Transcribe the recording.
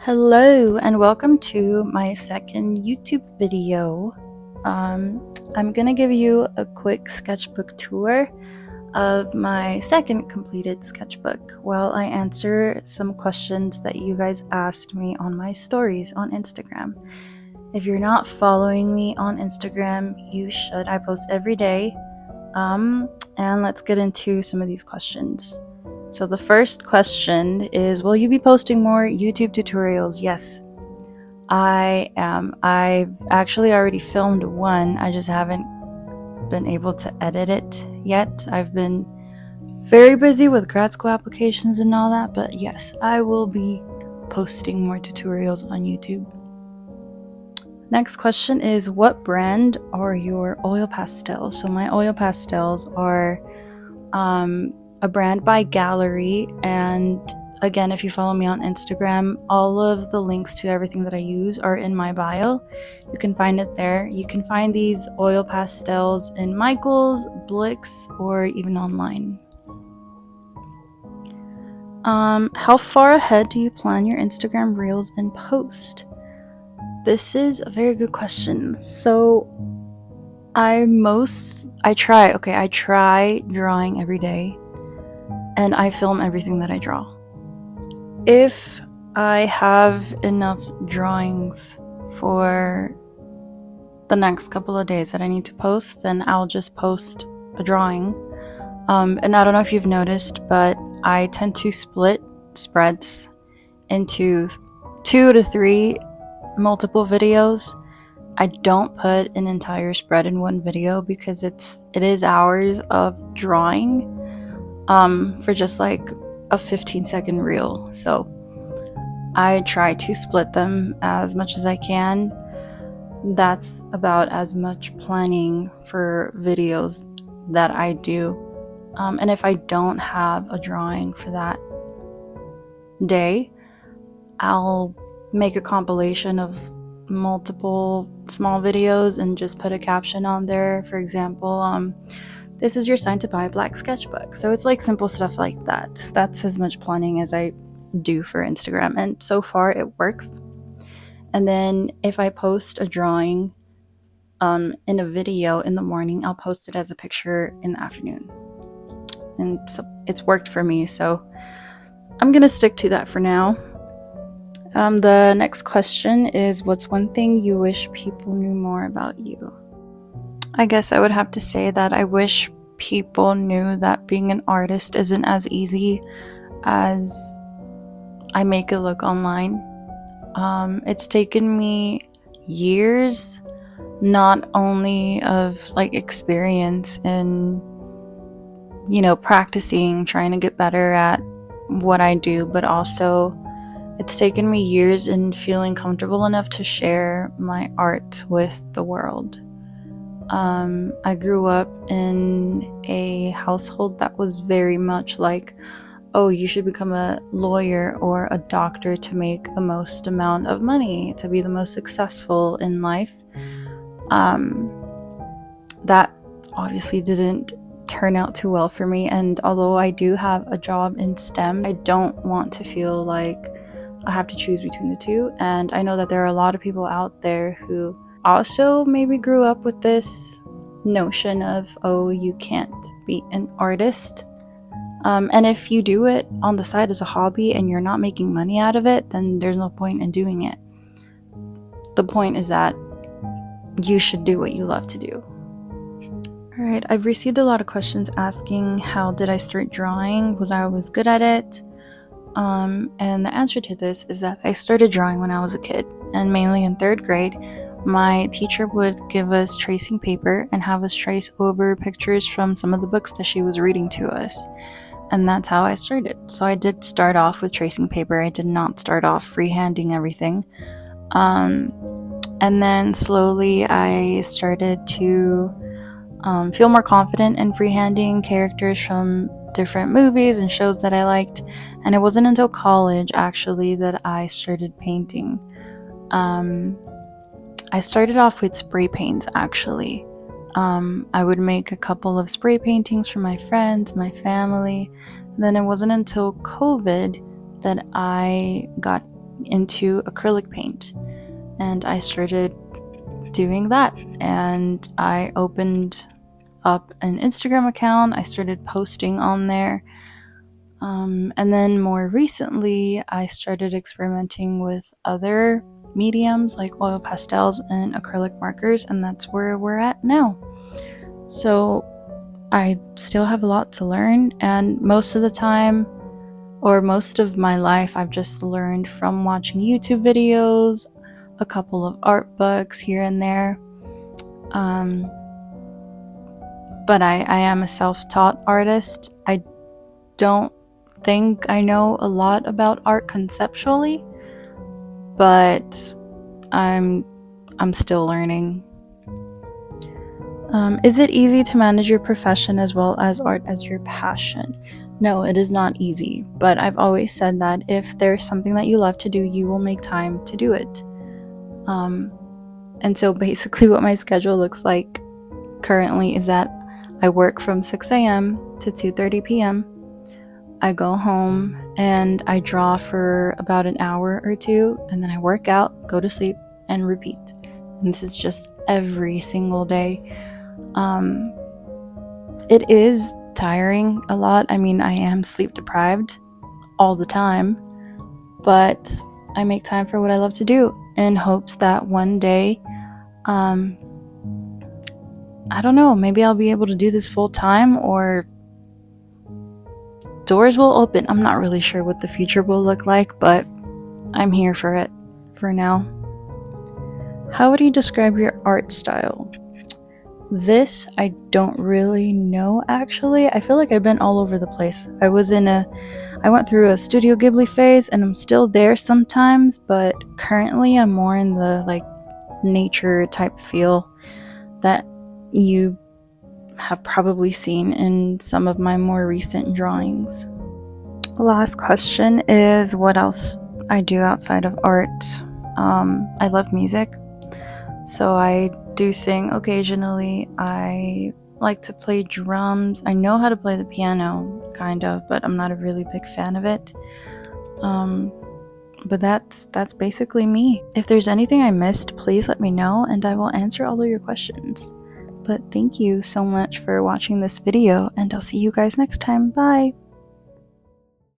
Hello and welcome to my second YouTube video. I'm gonna give you a quick sketchbook tour of my second completed sketchbook while I answer some questions that you guys asked me on my stories on Instagram. If you're not following me on Instagram, you should. I post every day. And let's get into some of these questions. So the first question is, will you be posting more YouTube tutorials? Yes, I am. I've actually already filmed one. I just haven't been able to edit it yet. I've been very busy with grad school applications and all that, but yes, I will be posting more tutorials on YouTube. Next question is, what brand are your oil pastels? So my oil pastels are a brand by Gallery, and again, if you follow me on Instagram, all of the links to everything that I use are in my bio. You can find it there. You can find these oil pastels in Michael's, Blix, or even online. How far ahead do you plan your Instagram reels and post? This is a very good question. So I try drawing every day, and I film everything that I draw. If I have enough drawings for the next couple of days that I need to post, then I'll just post a drawing. And I don't know if you've noticed, but I tend to split spreads into 2 to 3 multiple videos. I don't put an entire spread in one video because it is hours of drawing for just like a 15-second reel. So I try to split them as much as I can. That's about as much planning for videos that I do. And if I don't have a drawing for that day, I'll make a compilation of multiple small videos and just put a caption on there. For example, this is your sign to buy a black sketchbook. So it's like simple stuff like that. That's as much planning as I do for Instagram, and so far it works. And then if I post a drawing in a video in the morning, I'll post it as a picture in the afternoon, and so it's worked for me, so I'm gonna stick to that for now. The next question is, what's one thing you wish people knew more about you? I guess I would have to say that I wish people knew that being an artist isn't as easy as I make it look online. It's taken me years, not only of like experience in, practicing, trying to get better at what I do, but also it's taken me years in feeling comfortable enough to share my art with the world. I grew up in a household that was very much like, oh, you should become a lawyer or a doctor to make the most amount of money, to be the most successful in life. That obviously didn't turn out too well for me, and although I do have a job in STEM, I don't want to feel like I have to choose between the two. And I know that there are a lot of people out there who also maybe grew up with this notion of, oh, you can't be an artist. And if you do it on the side as a hobby and you're not making money out of it, then there's no point in doing it. The point is that you should do what you love to do. Alright, I've received a lot of questions asking, how did I start drawing? Was I always good at it? And the answer to this is that I started drawing when I was a kid, and mainly in 3rd grade. My teacher would give us tracing paper and have us trace over pictures from some of the books that she was reading to us. And that's how I started. So I did start off with tracing paper. I did not start off freehanding everything. And then slowly I started to feel more confident in freehanding characters from different movies and shows that I liked. And it wasn't until college actually that I started painting. I started off with spray paints actually. I would make a couple of spray paintings for my friends, my family. Then it wasn't until COVID that I got into acrylic paint, and I started doing that, and I opened up an Instagram account. I started posting on there. And then more recently, I started experimenting with other mediums like oil pastels and acrylic markers, and that's where we're at now. So I still have a lot to learn, and most of the time, or most of my life, I've just learned from watching YouTube videos, a couple of art books here and there. But I am a self-taught artist. I don't think I know a lot about art conceptually, but I'm still learning. Is it easy to manage your profession as well as art as your passion? No, it is not easy, but I've always said that if there's something that you love to do, you will make time to do it. And so basically what my schedule looks like currently is that I work from 6 a.m. to 2:30 p.m. I go home and I draw for about an hour or two, and then I work out, go to sleep, and repeat. And this is just every single day. It is tiring a lot. I mean, I am sleep deprived all the time, but I make time for what I love to do in hopes that one day, I don't know, maybe I'll be able to do this full time, or doors will open. I'm not really sure what the future will look like, but I'm here for it for now. How would you describe your art style? This, I don't really know, actually. I feel like I've been all over the place. I went through a Studio Ghibli phase, and I'm still there sometimes, but currently I'm more in the nature type feel that you have probably seen in some of my more recent drawings. Last question is what else I do outside of art. I love music, so I do sing occasionally. I like to play drums. I know how to play the piano, kind of, but I'm not a really big fan of it. But that's basically me. If there's anything I missed, please let me know, and I will answer all of your questions. But thank you so much for watching this video, and I'll see you guys next time. Bye!